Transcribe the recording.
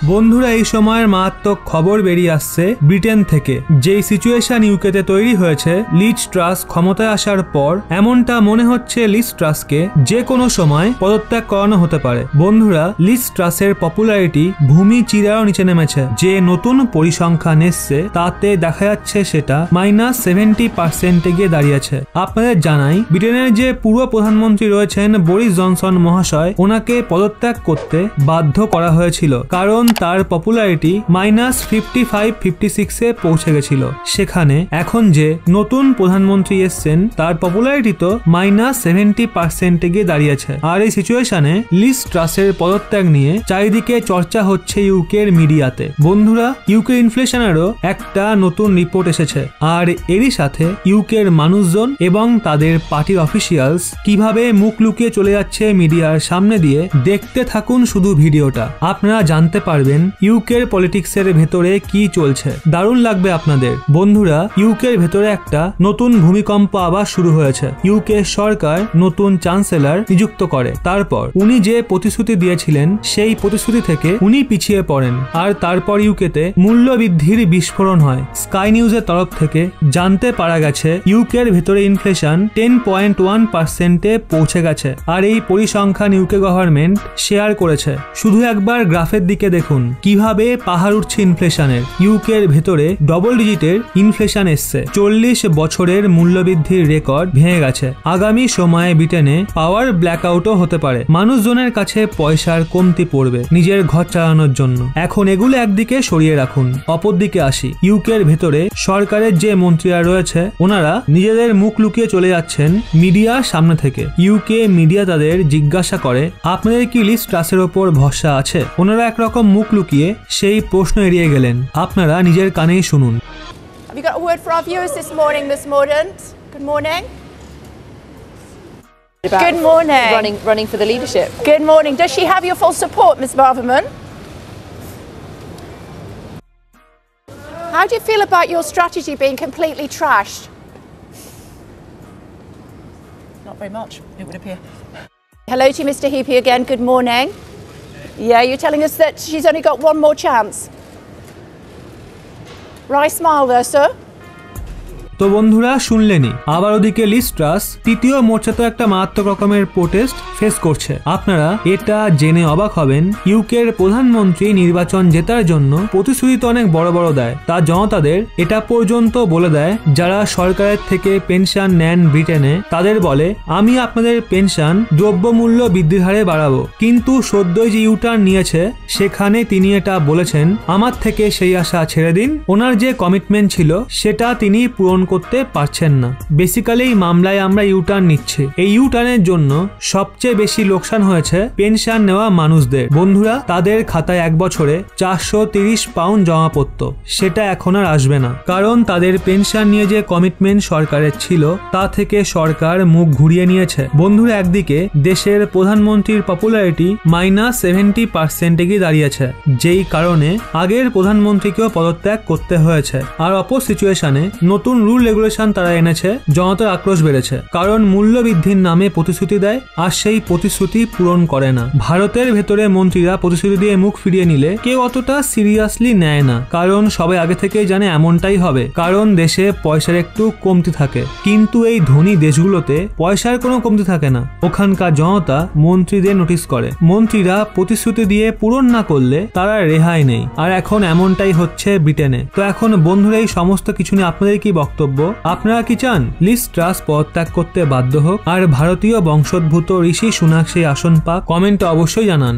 বন্ধুরা, এই সময়ের মারাত্মক খবর বেরিয়ে আসছে ব্রিটেন থেকে। যেই সিচুয়েশন ইউকেতে তৈরি হয়েছে লিজ ট্রাস ক্ষমতায় আসার পর, এমনটা মনে হচ্ছে লিজ ট্রাসকে যে কোনো সময় পদত্যাগ করানো হতে পারে। বন্ধুরা, লিজ ট্রাসের পপুলারিটি ভূমি চিরারও নিচে নেমেছে। যে নতুন পরিসংখ্যান এসছে তাতে দেখা যাচ্ছে সেটা -70% গিয়ে দাঁড়িয়েছে। আপনাদের জানাই, ব্রিটেনের যে পূর্ব প্রধানমন্ত্রী রয়েছেন বরিস জনসন মহাশয়, ওনাকে পদত্যাগ করতে বাধ্য করা হয়েছিল, কারণ তার পপুলারিটি -55-56 পৌঁছে গেছিল। সেখানে এখন যে নতুন প্রধানমন্ত্রী এসছেন তার পপুলারিটি তো -70% গিয়ে দাঁড়িয়েছে। আর এই সিচুয়েশনে লিজ ট্রাসের পদত্যাগ নিয়ে চারিদিকে চর্চা হচ্ছে ইউকের মিডিয়াতে। বন্ধুরা, ইউকে ইনফ্লেশনেরও একটা নতুন রিপোর্ট এসেছে, আর এরই সাথে ইউকের মানুষজন এবং তাদের পার্টির অফিসিয়ালস কিভাবে মুখ লুকিয়ে চলে যাচ্ছে মিডিয়ার সামনে দিয়ে। দেখতে থাকুন শুধু ভিডিওটা, আপনারা জানতে পারবেন ইউকের পলিটিক্সের ভেতরে কি চলছে। দারুণ লাগবে আপনাদের। বন্ধুরা, ইউকের ভেতরে একটা নতুন ভূমিকম্প আবার শুরু হয়েছে। ইউকে সরকার নতুন চ্যান্সেলর নিযুক্ত করে, তারপর উনি যে প্রতিশ্রুতি দিয়েছিলেন সেই প্রতিশ্রুতি থেকে উনি পিছিয়ে পড়েন, আর তারপর ইউকেতে মূল্য বৃদ্ধির বিস্ফোরণ হয়। স্কাই নিউজের তরফ থেকে জানতে পারা গেছে ইউকের ভেতরে ইনফ্লেশন 10.1%-এ পৌঁছে গেছে, আর এই পরিসংখ্যান ইউকে গভর্নমেন্ট শেয়ার করেছে। শুধু একবার গ্রাফের দিকে দেখুন কিভাবে পাহাড় উঠছে ইনফ্লেশনের। ইউকের ভেতরে ডবল ডিজিটের ইনফ্লেশন এসছে। 40 বছরের মূল্যবৃদ্ধির রেকর্ড ভেঙে গেছে। আগামী সময়ে ব্রিটেনে পাওয়ার ব্ল্যাকআউটও হতে পারে। মানুষজনের কাছে পয়সার কমতি পড়বে নিজের ঘর চালানোর জন্য। এখন এগুলো একদিকে সরিয়ে রাখুন, অপরদিকে আসি। ইউকের ভেতরে সরকারের যে মন্ত্রীরা রয়েছে ওনারা নিজেদের মুখ লুকিয়ে চলে যাচ্ছেন মিডিয়ার সামনে থেকে। ইউকে মিডিয়া তাদের জিজ্ঞাসা করে, আপনাদের কি লিজ ট্রাসের ওপর ভরসা আছে? ওনারা একরকম মুখ লুকিয়ে সেই প্রশ্ন এড়িয়ে গেলেন। আপনারা নিজের কানেই শুনুন। Have you got a word for our viewers this morning, Miss Mordaunt? Good morning. Good morning. Running for the leadership. Good morning. Does she have your full support, Miss Braverman? How do you feel about your strategy being completely trashed? Not very much, it would appear. Hello to you, Mr. Heapy again. Good morning. Yeah, you're telling us that she's only got one more chance. Right smile there, sir. তো বন্ধুরা, শুনলেনি, আবার ওদিকে lease ট্রাস তৃতীয় মোর্চাতে একটা মারাত্মক রকমের protest face করছে। আপনারা এটা জেনে অবাক হবেন, ইউকের প্রধানমন্ত্রী নির্বাচন জেতার জন্য প্রতিশ্রুতি তো অনেক বড় বড় দেয়, তা জনতাদের এটা পর্যন্ত বলে দেয় যারা সরকারের থেকে পেনশন নেন ব্রিটেনে, তাদের বলে আমি আপনাদের পেনশন দ্রব্যমূল্য বৃদ্ধির হারে বাড়াবো। কিন্তু সদ্যই যে ইউটার্ন নিয়েছে সেখানে তিনি এটা বলেছেন, আমার থেকে সেই আশা ছেড়ে দিন। ওনার যে কমিটমেন্ট ছিল সেটা তিনি পূরণ করতে পারছেন না। বেসিক্যালি এই মামলায় আমরা ইউটার্ন নিচ্ছি। এই ইউটার্নের জন্য সবচেয়ে বেশি লোকসান হয়েছে পেনশন নেওয়া মানুষদের। বন্ধুরা, তাদের খাতায় এক বছরে 430 পাউন্ড জমা পড়ত, সেটা এখন আর আসবে না, কারণ তাদের পেনশন নিয়ে যে কমিটমেন্ট সরকারের ছিল তা থেকে সরকার মুখ ঘুরিয়ে নিয়েছে। বন্ধুরা, একদিকে দেশের প্রধানমন্ত্রীর পপুলারিটি -70% গিয়ে দাঁড়িয়েছে, যেই কারণে আগের প্রধানমন্ত্রীকেও পদত্যাগ করতে হয়েছে। আর অপর সিচুয়েশনে নতুন রুল রেগুলেশন তারা এনেছে, জনতার আক্রোশ বেড়েছে, কারণ মূল্য বৃদ্ধির নামে প্রতিশ্রুতি দেয় আর সেই প্রতিশ্রুতি পূরণ করে না। ভারতের ভেতরে মন্ত্রীরা প্রতিশ্রুতি দিয়ে মুখ ফিরিয়ে নিলে কেউ অতটা সিরিয়াসলি নেয় না, কারণ সবাই আগে থেকেই জানে এমনটাই হবে, কারণ দেশে পয়সার একটু কমতি থাকে। কিন্তু এই ধনী দেশগুলোতে পয়সার কোনো কমতি থাকে না। ওখানকার জনতা মন্ত্রীদের নোটিস করে, মন্ত্রীরা প্রতিশ্রুতি দিয়ে পূরণ না করলে তারা রেহাই নেই। আর এখন এমনটাই হচ্ছে ব্রিটেনে। তো এখন বন্ধুরা, এই সমস্ত কিছু নিয়ে আপনাদের কি বক্তব্য? আপনারা কি চান লিজ ট্রাস পদত্যাগ করতে বাধ্য হোক আর ভারতীয় বংশোদ্ভূত ঋষি সুনাক সেই আসন পাক? কমেন্টে অবশ্যই জানান।